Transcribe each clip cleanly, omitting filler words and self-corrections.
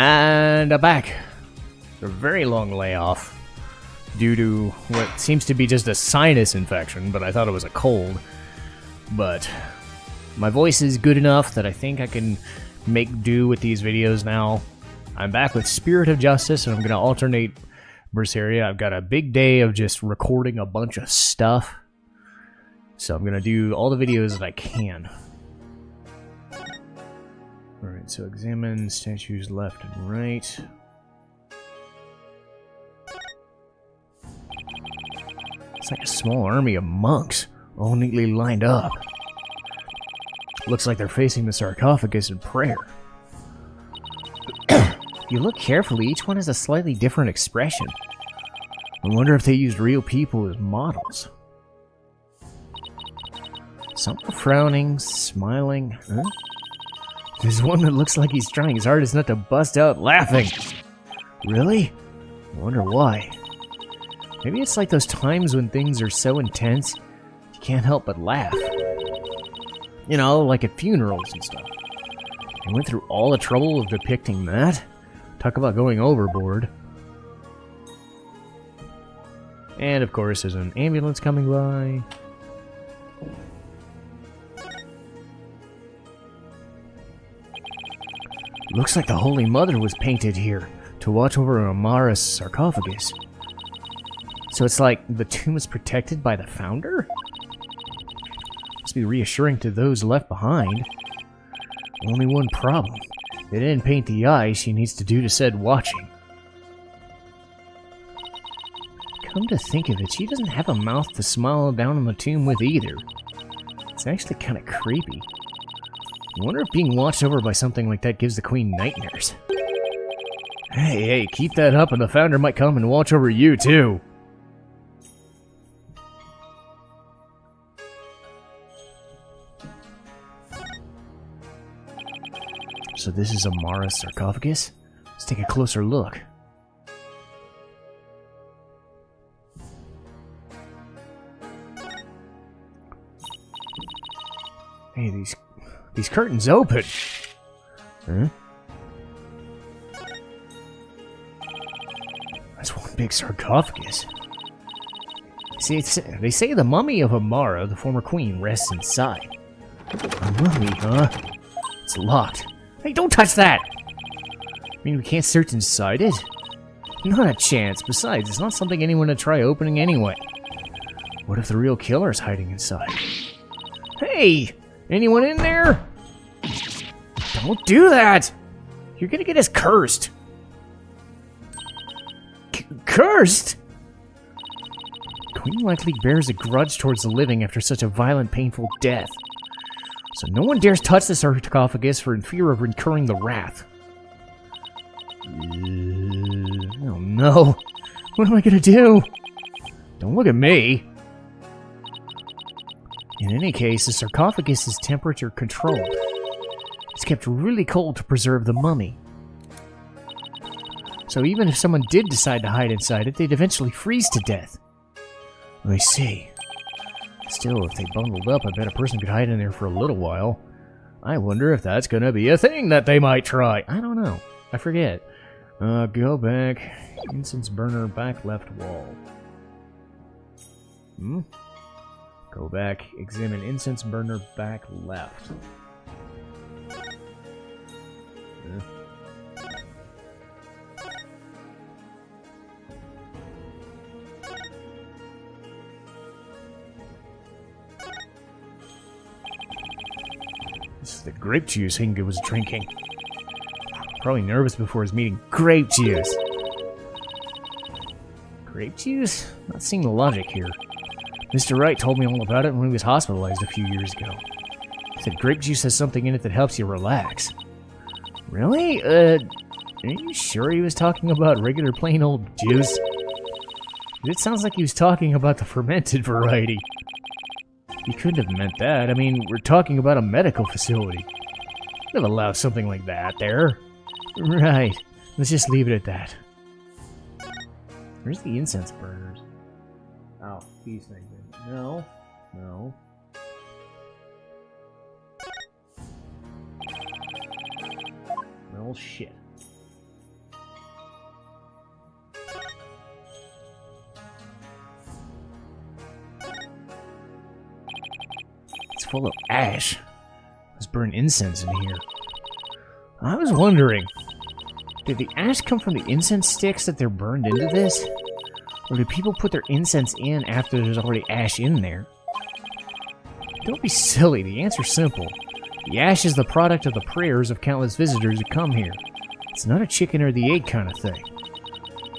And I'm back. A very long layoff due to what seems to be just a sinus infection, but I thought it was a cold. But my voice is good enough that I think I can make do with these videos now. I'm back with Spirit of Justice, and I'm going to alternate Berseria. I've got a big day of just recording a bunch of stuff, so I'm going to do all the videos that I can. Alright, so examine statues left and right. It's like a small army of monks, all neatly lined up. Looks like they're facing the sarcophagus in prayer. If you look carefully, each one has a slightly different expression. I wonder if they used real people as models. Some are frowning, smiling. Huh? There's one that looks like he's trying his hardest not to bust out laughing. Really? I wonder why. Maybe it's like those times when things are so intense, you can't help but laugh. You know, like at funerals and stuff. I went through all the trouble of depicting that. Talk about going overboard. And of course, there's an ambulance coming by. Looks like the Holy Mother was painted here to watch over Amara's sarcophagus. So it's like the tomb is protected by the founder? Must be reassuring to those left behind. Only one problem. They didn't paint the eyes she needs to do to said watching. Come to think of it, she doesn't have a mouth to smile down on the tomb with either. It's actually kind of creepy. I wonder if being watched over by something like that gives the queen nightmares. Hey, keep that up and the founder might come and watch over you too. So this is Amara's sarcophagus? Let's take a closer look. Hey, these curtains open. Huh? That's one big sarcophagus. See, they say the mummy of Amara, the former queen, rests inside. A mummy, huh? It's locked. Hey, don't touch that! I mean, we can't search inside it? Not a chance. Besides, it's not something anyone would try opening anyway. What if the real killer's hiding inside? Hey! Anyone in there? Don't do that! You're gonna get us cursed. Cursed? Queen likely bears a grudge towards the living after such a violent, painful death. So no one dares touch the sarcophagus for fear of incurring the wrath. Oh no. What am I gonna do? Don't look at me. In any case, the sarcophagus is temperature controlled. It's kept really cold to preserve the mummy. So even if someone did decide to hide inside it, they'd eventually freeze to death. I see. Still, if they bungled up, I bet a person could hide in there for a little while. I wonder if that's gonna be a thing that they might try. I don't know. I forget. Go back. Incense burner, back left wall. Go back. Examine incense burner, back left. This is the grape juice Hinga was drinking. Probably nervous before his meeting. Grape juice! Grape juice? Not seeing the logic here. Mr. Wright told me all about it when he was hospitalized a few years ago. He said grape juice has something in it that helps you relax. Really? Are you sure he was talking about regular plain old juice? It sounds like he was talking about the fermented variety. He couldn't have meant that. I mean, we're talking about a medical facility. They'll allow something like that there. Right. Let's just leave it at that. Where's the incense burners? Oh, these things. No. No. Well, shit. full of ash. Let's burn incense in here. I was wondering, did the ash come from the incense sticks that they're burned into this? Or do people put their incense in after there's already ash in there? Don't be silly, the answer's simple. The ash is the product of the prayers of countless visitors who come here. It's not a chicken or the egg kind of thing.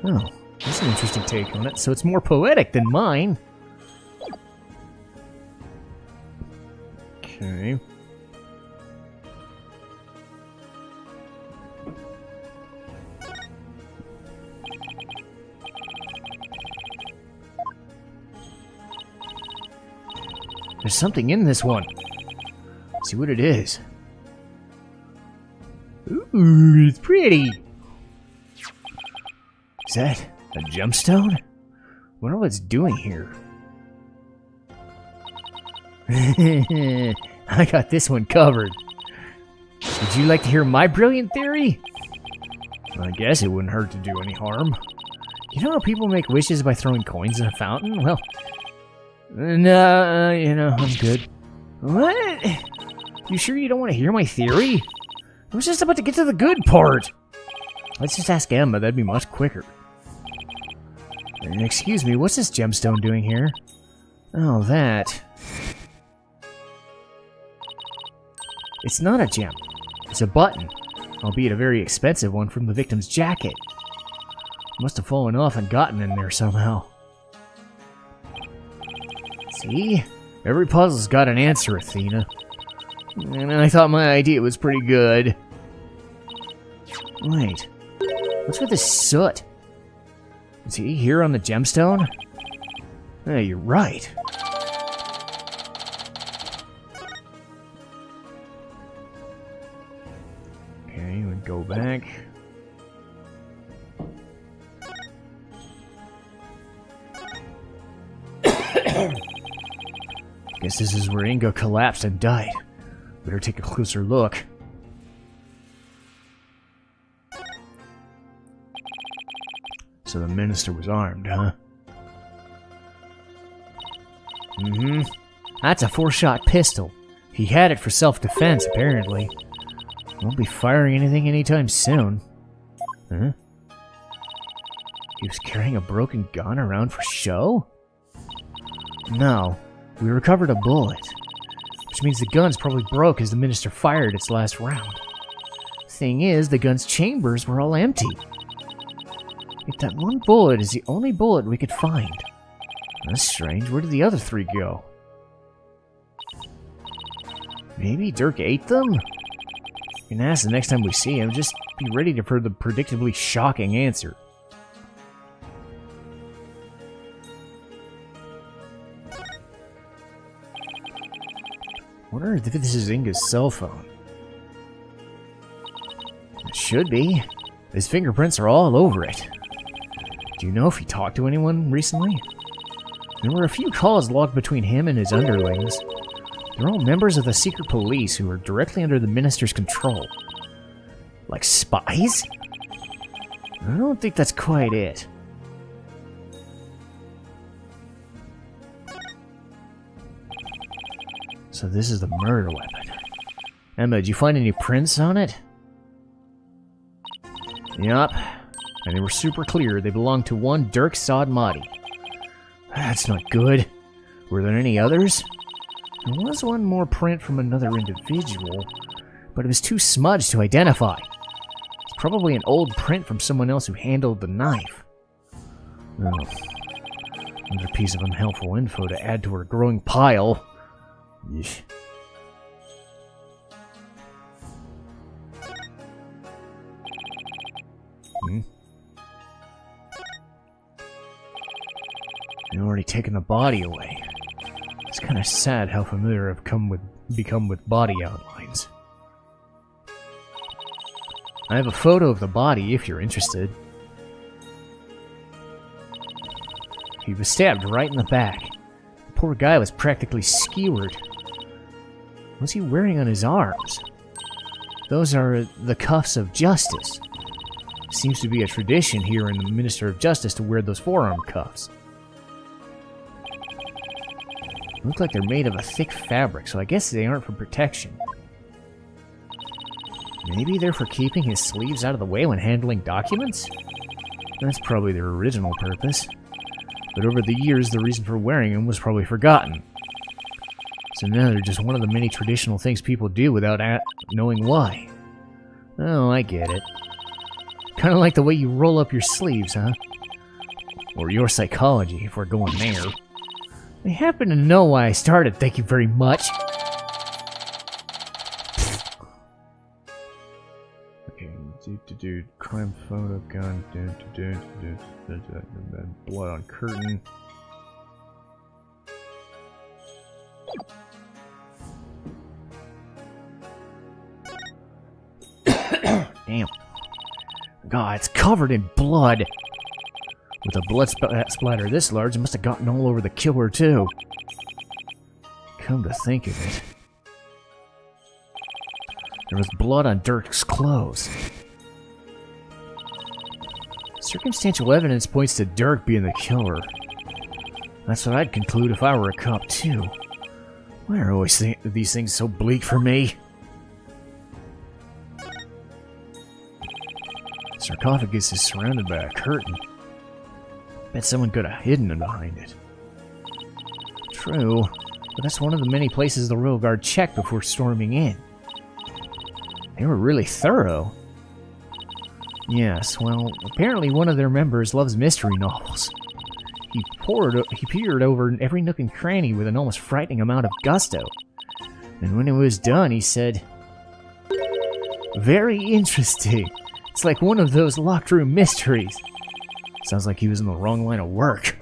Oh, that's an interesting take on it, so it's more poetic than mine. Okay. There's something in this one. Let's see what it is. Ooh, it's pretty. Is that a gemstone? Wonder what it's doing here. I got this one covered. Would you like to hear my brilliant theory? I guess it wouldn't hurt to do any harm. You know how people make wishes by throwing coins in a fountain? Well, no, I'm good. What? You sure you don't want to hear my theory? I was just about to get to the good part. Let's just ask Emma, that'd be much quicker. Excuse me, what's this gemstone doing here? Oh, that. It's not a gem. It's a button, albeit a very expensive one from the victim's jacket. Must have fallen off and gotten in there somehow. See? Every puzzle's got an answer, Athena. And I thought my idea was pretty good. Wait. What's with this soot? Is he here on the gemstone? Hey, you're right. Okay, we go back. Guess this is where Inga collapsed and died. Better take a closer look. So the minister was armed, huh? Mm-hmm. That's a 4-shot pistol. He had it for self-defense, apparently. Won't be firing anything anytime soon. Huh? He was carrying a broken gun around for show? No. We recovered a bullet. Which means the gun's probably broke as the minister fired its last round. Thing is, the gun's chambers were all empty. Yet that one bullet is the only bullet we could find. That's strange. Where did the other 3 go? Maybe Dirk ate them? You can ask the next time we see him. Just be ready for the predictably shocking answer. Wonder if this is Inga's cell phone. It should be. His fingerprints are all over it. Do you know if he talked to anyone recently? There were a few calls logged between him and his underlings. They're all members of the secret police who are directly under the minister's control. Like spies? I don't think that's quite it. So this is the murder weapon. Emma, did you find any prints on it? Yup. And they were super clear. They belonged to one Dirk Sodmati. That's not good. Were there any others? There was one more print from another individual, but it was too smudged to identify. It's probably an old print from someone else who handled the knife. Oh. Another piece of unhelpful info to add to our growing pile. Yeesh. They've already taken the body away. It's kind of sad how familiar I've become with body outlines. I have a photo of the body if you're interested. He was stabbed right in the back. The poor guy was practically skewered. What's he wearing on his arms? Those are the cuffs of justice. Seems to be a tradition here in the Minister of Justice to wear those forearm cuffs. Look like they're made of a thick fabric, so I guess they aren't for protection. Maybe they're for keeping his sleeves out of the way when handling documents? That's probably their original purpose. But over the years, the reason for wearing them was probably forgotten. So now they're just one of the many traditional things people do without knowing why. Oh, I get it. Kind of like the way you roll up your sleeves, huh? Or your psychology, if we're going there. I happen to know why I started, thank you very much. Okay, crime photo gun, blood on curtain. Damn. God, it's covered in blood. With a blood splatter this large, it must have gotten all over the killer, too. Come to think of it. There was blood on Dirk's clothes. Circumstantial evidence points to Dirk being the killer. That's what I'd conclude if I were a cop, too. Why are always these things so bleak for me? Sarcophagus is surrounded by a curtain. Bet someone could have hidden it behind it. True, but that's one of the many places the Royal Guard checked before storming in. They were really thorough. Yes, well, apparently one of their members loves mystery novels. He peered over every nook and cranny with an almost frightening amount of gusto. And when it was done, he said, "Very interesting. It's like one of those locked room mysteries." Sounds like he was in the wrong line of work.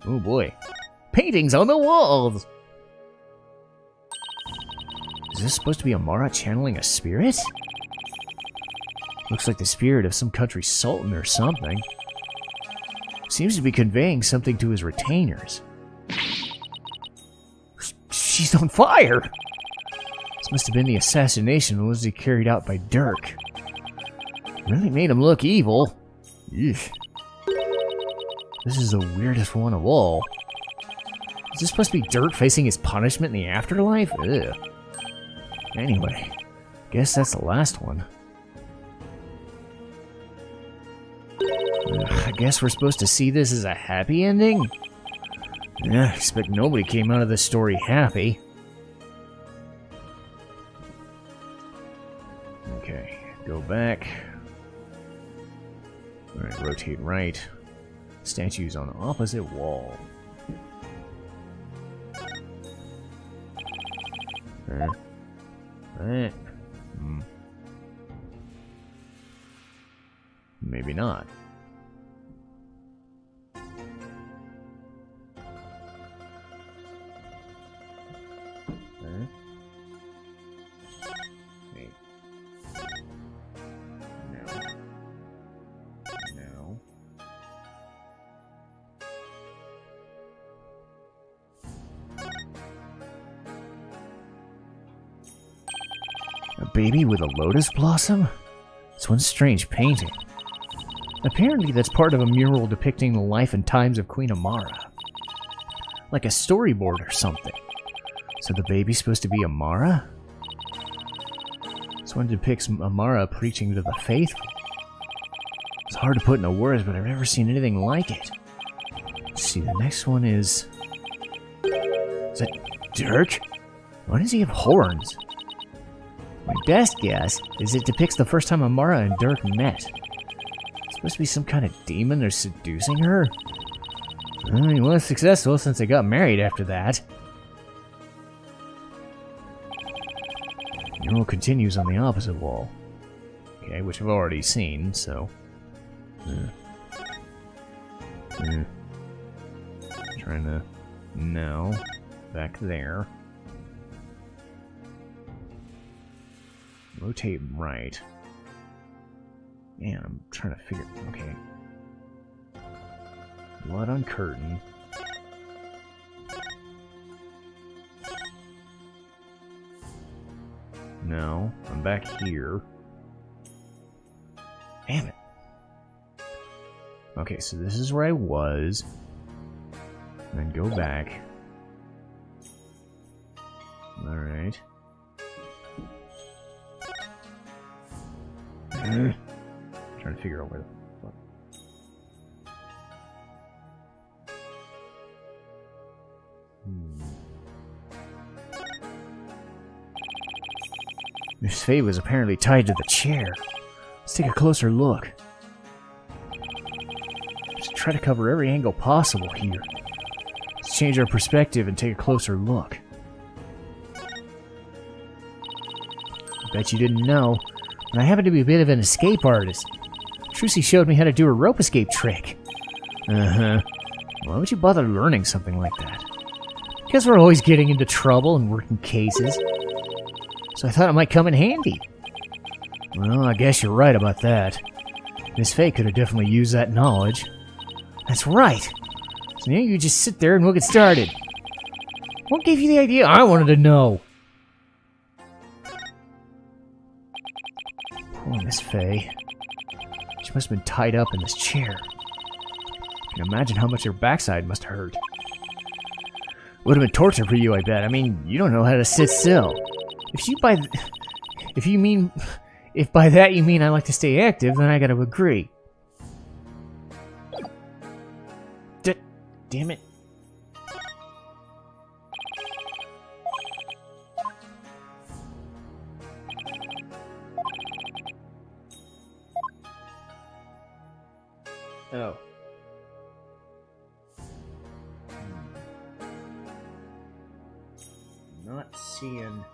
Oh boy. Paintings on the walls! Is this supposed to be Amara channeling a spirit? Looks like the spirit of some country's sultan or something. Seems to be conveying something to his retainers. She's on fire! This must have been the assassination allegedly carried out by Dirk. Really made him look evil. Eesh. This is the weirdest one of all. Is this supposed to be Dirk facing his punishment in the afterlife? Ugh. Anyway, guess that's the last one. I guess we're supposed to see this as a happy ending? Yeah, I expect nobody came out of this story happy. Okay, go back. Alright, rotate right. Statues on opposite wall. Maybe not. Hey. No. A baby with a lotus blossom? It's one strange painting. Apparently that's part of a mural depicting the life and times of Queen Amara. Like a storyboard or something. So the baby's supposed to be Amara? This one depicts Amara preaching to the faithful. It's hard to put into words, but I've never seen anything like it. Let's see, the next one is... Is that Dirk? Why does he have horns? My best guess is it depicts the first time Amara and Dirk met. It's supposed to be some kind of demon or seducing her? Well, he was successful since they got married after that. The mural continues on the opposite wall. Okay, which I've already seen, so... Trying to... No. Back there. Rotate right. Man, I'm trying to figure... Okay. Blood on curtain. No, I'm back here. Damn it. Okay, so this is where I was. And then go back. Alright. Trying to figure out where the fuck. Miss Faye was apparently tied to the chair. Let's take a closer look. Just try to cover every angle possible here. Let's change our perspective and take a closer look. I bet you didn't know, but I happen to be a bit of an escape artist. Trucy showed me how to do a rope escape trick. Uh-huh. Why would you bother learning something like that? Because we're always getting into trouble and working cases. So I thought it might come in handy. Well, I guess you're right about that. Miss Faye could have definitely used that knowledge. That's right. So now you just sit there and we'll get started. What gave you the idea? I wanted to know. Poor Miss Faye. She must have been tied up in this chair. I can imagine how much her backside must have hurt. Would have been torture for you, I bet. I mean, you don't know how to sit still. If by that you mean I like to stay active, then I gotta agree. Damn it. Oh. Not seeing...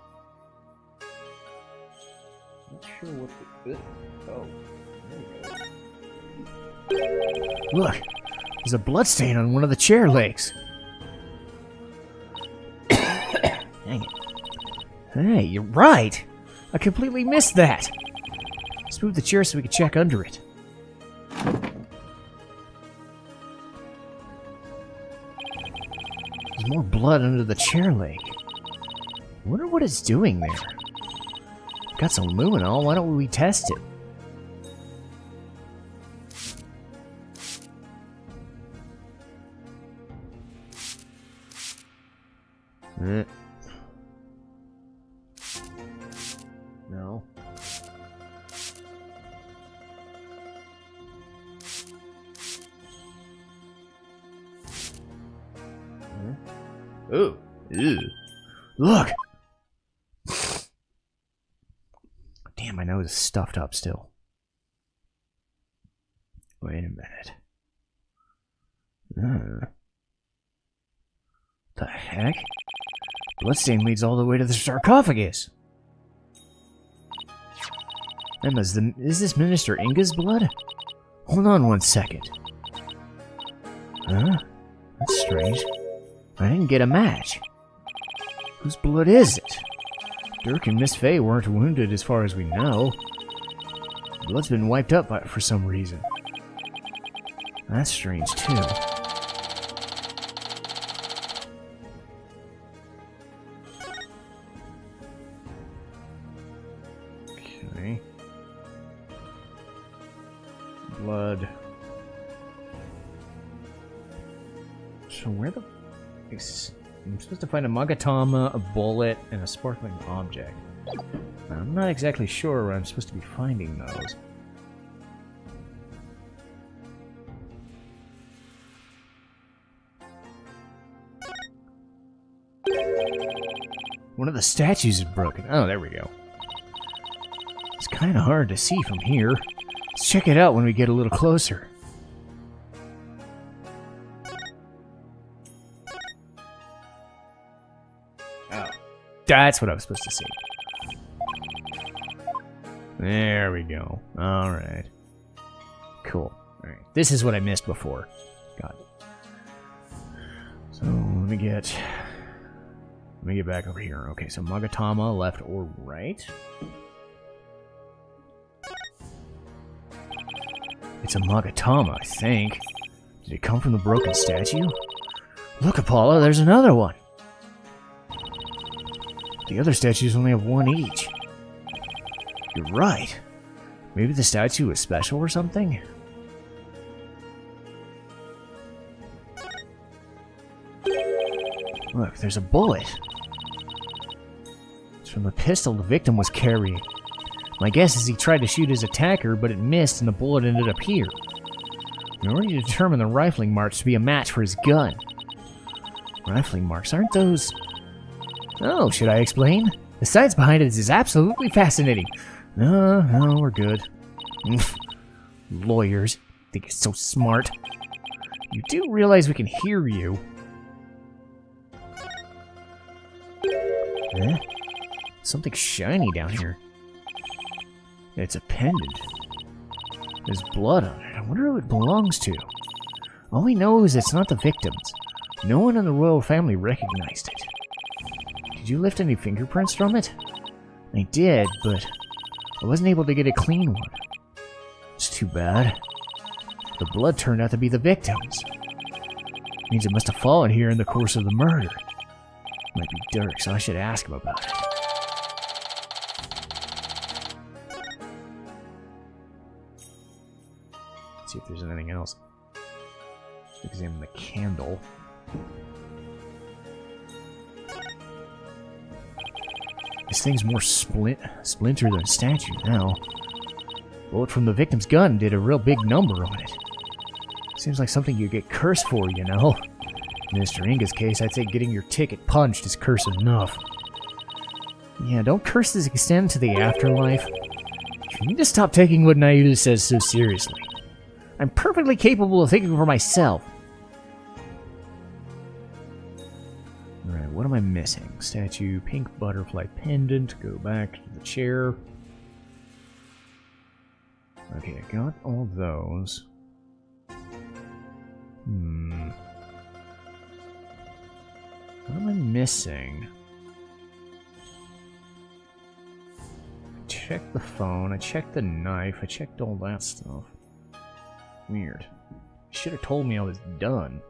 Not sure what the... Oh. There we go. Look! There's a bloodstain on one of the chair legs. Dang it. Hey, you're right! I completely missed that! Let's move the chair so we can check under it. There's more blood under the chair leg. I wonder what it's doing there. Got some luminol, why don't we test it? No. Ooh. Ew. Look! Damn, my nose is stuffed up still. Wait a minute. The heck? Bloodstain leads all the way to the sarcophagus. And is this Minister Inga's blood? Hold on one second. Huh? That's strange. I didn't get a match. Whose blood is it? Dirk and Miss Faye weren't wounded as far as we know. Blood's been wiped up for some reason. That's strange too. Okay. Blood. So where the... I'm supposed to find a Magatama, a bullet, and a sparkling object. I'm not exactly sure where I'm supposed to be finding those. One of the statues is broken. Oh, there we go. It's kind of hard to see from here. Let's check it out when we get a little closer. Oh, that's what I was supposed to see. There we go. Alright. Cool. Alright. This is what I missed before. Got it. So, let me get back over here. Okay, so Magatama, left or right? It's a Magatama, I think. Did it come from the broken statue? Look, Apollo, there's another one! The other statues only have one each. You're right. Maybe the statue is special or something? Look, there's a bullet. It's from the pistol the victim was carrying. My guess is he tried to shoot his attacker, but it missed and the bullet ended up here. We already determined the rifling marks to be a match for his gun. Rifling marks, aren't those... Oh, should I explain? The science behind it is absolutely fascinating. No, we're good. Lawyers. Think you're so smart. You do realize we can hear you. Eh? Something shiny down here. It's a pendant. There's blood on it. I wonder who it belongs to. All we know is it's not the victim's. No one in the royal family recognized it. Did you lift any fingerprints from it? I did, but I wasn't able to get a clean one. It's too bad. The blood turned out to be the victim's. Means it must have fallen here in the course of the murder. Might be Dirk, so I should ask him about it. Let's see if there's anything else. Examine the candle. This thing's more splinter than a statue now. Bullet from the victim's gun did a real big number on it. Seems like something you get cursed for, you know. In Mr. Inga's case, I'd say getting your ticket punched is curse enough. Yeah, don't curses extend to the afterlife? You need to stop taking what Naida says so seriously. I'm perfectly capable of thinking for myself. Alright, what am I missing? Statue, pink butterfly pendant, go back to the chair. Okay, I got all those. What am I missing? I checked the phone, I checked the knife, I checked all that stuff. Weird. Should have told me I was done.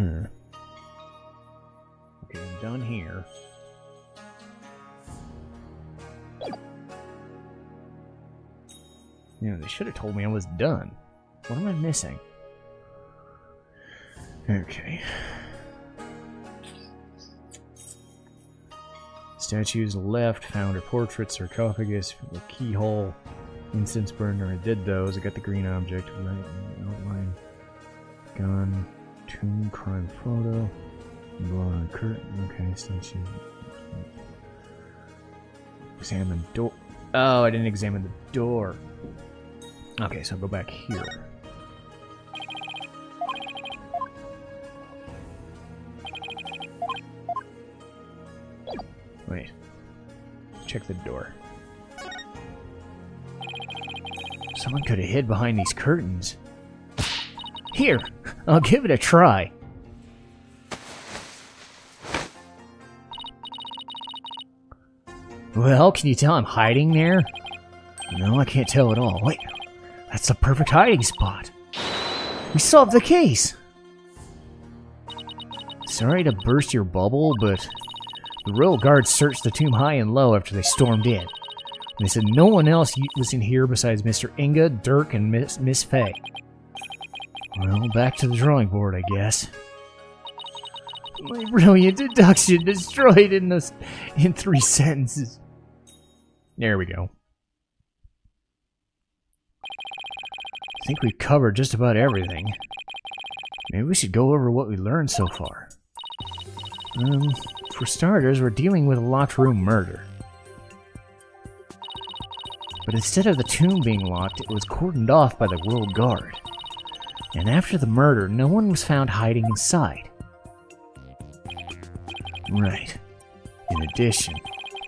Okay, I'm done here. Yeah, they should have told me I was done. What am I missing? Okay. Statues left, found a portrait, sarcophagus, a keyhole, incense burner. I did those. I got the green object, right? Outline, gun, tomb, crime photo, blood on curtain. Okay, statue. Examine door. Oh, I didn't examine the door. Okay, so I'll go back here. Wait. Check the door. Someone could have hid behind these curtains. Here! I'll give it a try. Well, can you tell I'm hiding there? No, I can't tell at all. Wait, that's the perfect hiding spot. We solved the case! Sorry to burst your bubble, but the royal guards searched the tomb high and low after they stormed in. They said no one else was in here besides Mr. Inga, Dirk, and Miss Faye. Well, back to the drawing board, I guess. My brilliant deduction destroyed in 3 sentences. There we go. I think we've covered just about everything. Maybe we should go over what we learned so far. For starters, we're dealing with a locked room murder. But instead of the tomb being locked, it was cordoned off by the royal guard. And after the murder, no one was found hiding inside. Right. In addition,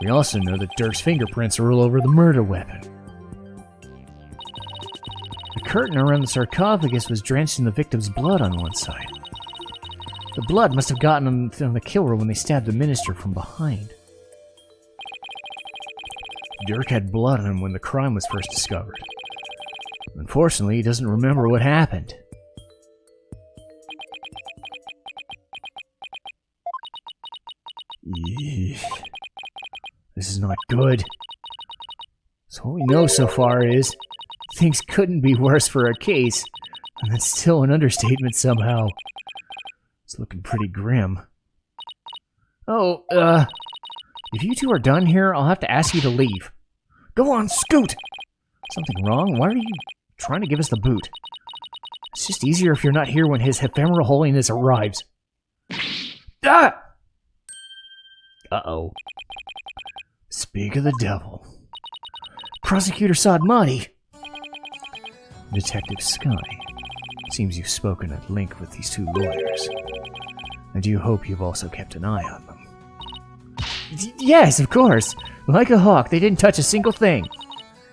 we also know that Dirk's fingerprints are all over the murder weapon. The curtain around the sarcophagus was drenched in the victim's blood on one side. The blood must have gotten on the killer when they stabbed the minister from behind. Dirk had blood on him when the crime was first discovered. Unfortunately, he doesn't remember what happened. Eesh. This is not good. So what we know so far is things couldn't be worse for a case That's still an understatement somehow. It's looking pretty grim. Oh, if you two are done here, I'll have to ask you to leave. Go on, scoot! Something wrong? Why are you trying to give us the boot? It's just easier if you're not here when His Ephemeral Holiness arrives. Ah! Uh-oh. Speak of the devil. Prosecutor Sadmati! Detective Sky. Seems you've spoken at length with these two lawyers. I do hope you've also kept an eye on them. Yes, of course. Like a hawk, they didn't touch a single thing.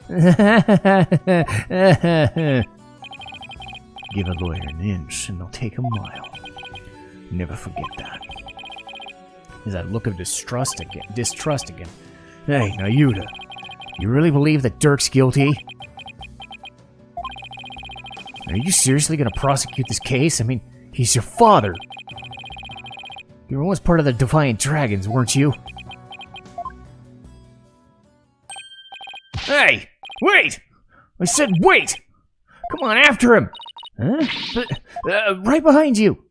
Give a lawyer an inch and they'll take a mile. Never forget that. Is that look of distrust again? Hey, now Yuta, you really believe that Dirk's guilty? Are you seriously going to prosecute this case? I mean, he's your father. You were once part of the Defiant Dragons, weren't you? Hey! Wait! I said wait! Come on, after him! Huh? Right behind you!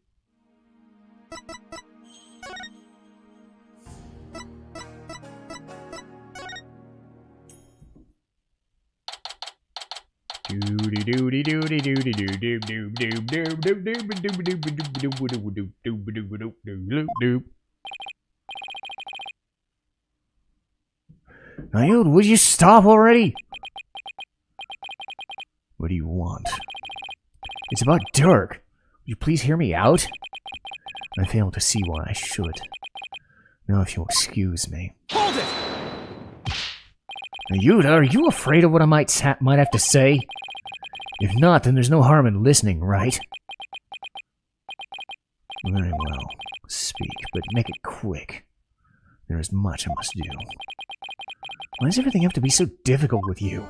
Ayud, would you stop already? What do you want? It's about Dirk. Would you please hear me out? I fail to see why I should. Now if you'll excuse me. Hold it! Ayuda, are you afraid of what I might have to say? If not, then there's no harm in listening, right? Very well. Speak, but make it quick. There is much I must do. Why does everything have to be so difficult with you?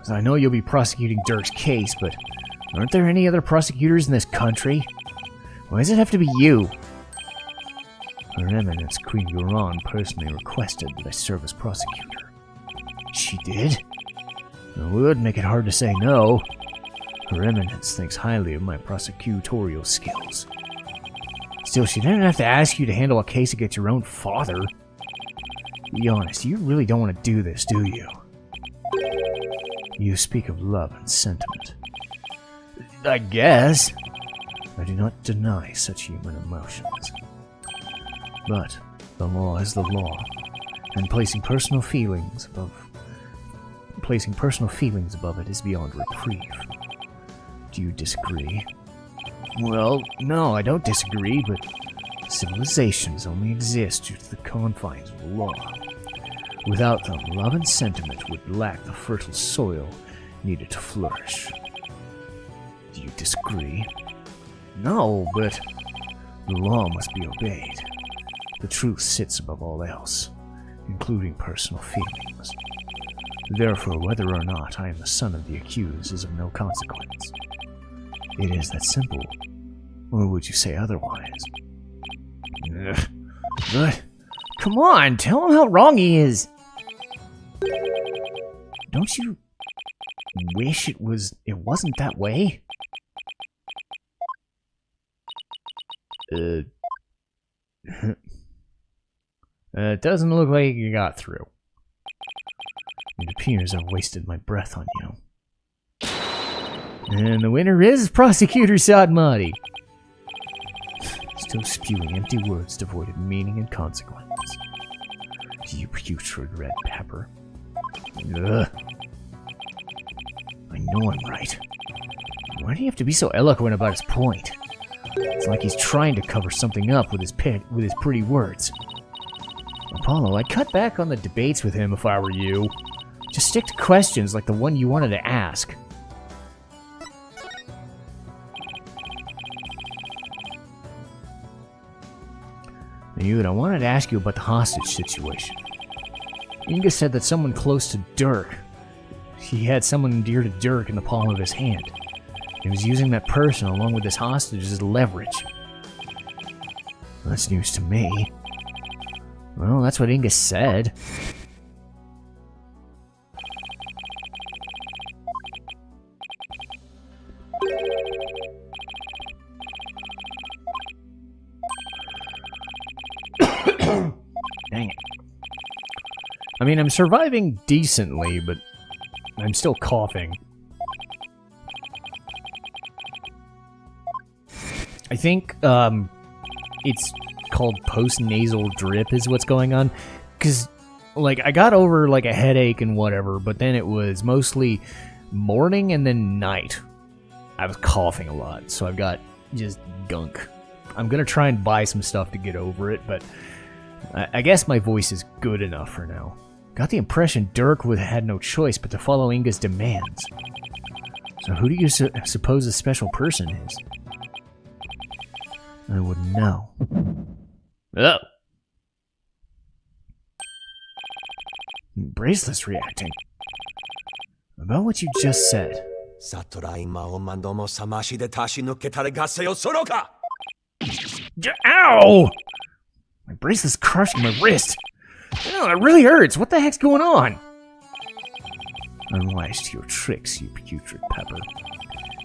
So I know you'll be prosecuting Dirk's case, but aren't there any other prosecutors in this country? Why does it have to be you? Her Eminence, Queen Khura'in, personally requested that I serve as prosecutor. She did? It would make it hard to say no. Her Eminence thinks highly of my prosecutorial skills. Still, she didn't have to ask you to handle a case against your own father. Be honest, you really don't want to do this, do you? You speak of love and sentiment. I guess. I do not deny such human emotions. But the law is the law, and placing personal feelings above it is beyond reprieve. Do you disagree? Well, no, I don't disagree, but civilizations only exist due to the confines of the law. Without them, love and sentiment would lack the fertile soil needed to flourish. Do you disagree? No, but the law must be obeyed. The truth sits above all else, including personal feelings. Therefore, whether or not I am the son of the accused is of no consequence. It is that simple. Or would you say otherwise? But, come on, tell him how wrong he is! Don't you wish it wasn't that way? It doesn't look like you got through. It appears I've wasted my breath on you. And the winner is Prosecutor Sadmati. Still spewing empty words devoid of meaning and consequence. You putrid red pepper. Ugh. I know I'm right. Why do you have to be so eloquent about his point? It's like he's trying to cover something up with his pretty words. Apollo, I'd cut back on the debates with him if I were you. Just stick to questions like the one you wanted to ask. Dude, I wanted to ask you about the hostage situation. Inga said that someone close to Dirk. He had someone dear to Dirk in the palm of his hand. He was using that person along with his hostage as leverage. That's news to me. Well, that's what Inga said. Dang it. I mean, I'm surviving decently, but I'm still coughing. I think, it's called post-nasal drip is what's going on. Because, like, I got over, like, a headache and whatever, but then it was mostly morning and then night. I was coughing a lot, so I've got just gunk. I'm gonna try and buy some stuff to get over it, but I guess my voice is good enough for now. Got the impression Dirk had no choice but to follow Inga's demands. So who do you suppose this special person is? I wouldn't know. Oh! Bracelet's reacting. About what you just said. Ow! My bracelet's crushing my wrist. Oh, it really hurts. What the heck's going on? Unwise to your tricks, you putrid pepper.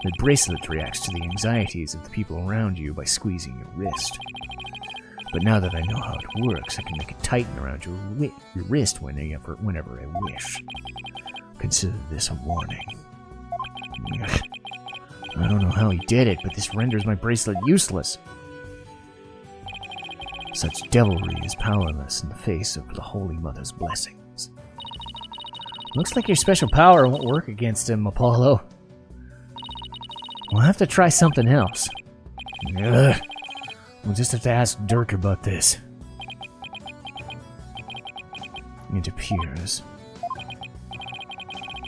The bracelet reacts to the anxieties of the people around you by squeezing your wrist. But now that I know how it works, I can make it tighten around your wrist whenever I wish. Consider this a warning. I don't know how he did it, but this renders my bracelet useless. Such devilry is powerless in the face of the Holy Mother's blessings. Looks like your special power won't work against him, Apollo. We'll have to try something else. Ugh. We'll just have to ask Dirk about this. It appears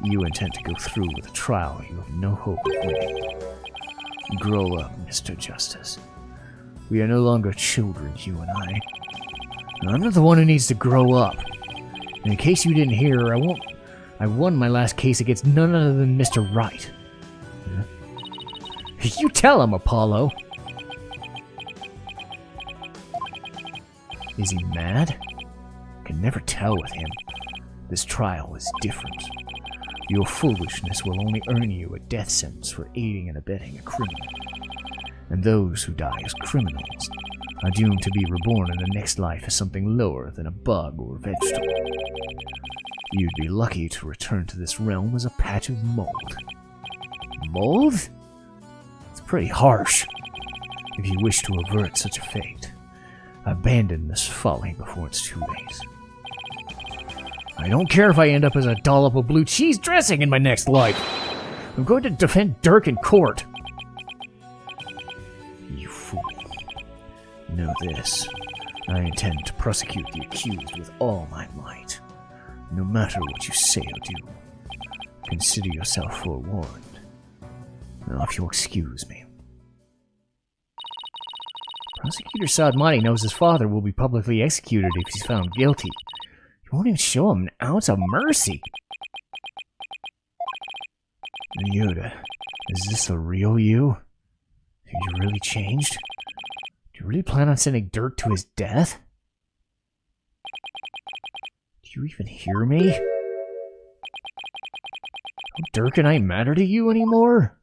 you intend to go through with a trial you have no hope of winning. Grow up, Mr. Justice. We are no longer children, you and I. Now, I'm not the one who needs to grow up. And in case you didn't hear, I won my last case against none other than Mr. Wright. You tell him, Apollo. Is he mad? Can never tell with him. This trial is different. Your foolishness will only earn you a death sentence for aiding and abetting a criminal. And those who die as criminals are doomed to be reborn in the next life as something lower than a bug or vegetable. You'd be lucky to return to this realm as a patch of mold. Mold? It's pretty harsh. If you wish to avert such a fate, abandon this folly before it's too late. I don't care if I end up as a dollop of blue cheese dressing in my next life. I'm going to defend Dirk in court. You fool. Know this. I intend to prosecute the accused with all my might. No matter what you say or do. Consider yourself forewarned. Now, if you'll excuse me. Prosecutor Sadmati knows his father will be publicly executed if he's found guilty. He won't even show him an ounce of mercy. Yoda, is this the real you? Have you really changed? Do you really plan on sending Dirk to his death? Do you even hear me? Don't Dirk and I matter to you anymore?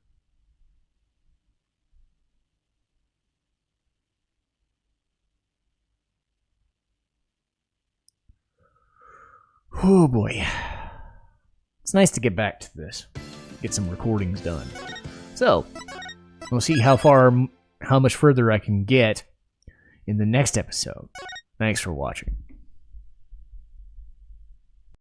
Oh boy. It's nice to get back to this. Get some recordings done. So, we'll see how much further I can get in the next episode. Thanks for watching.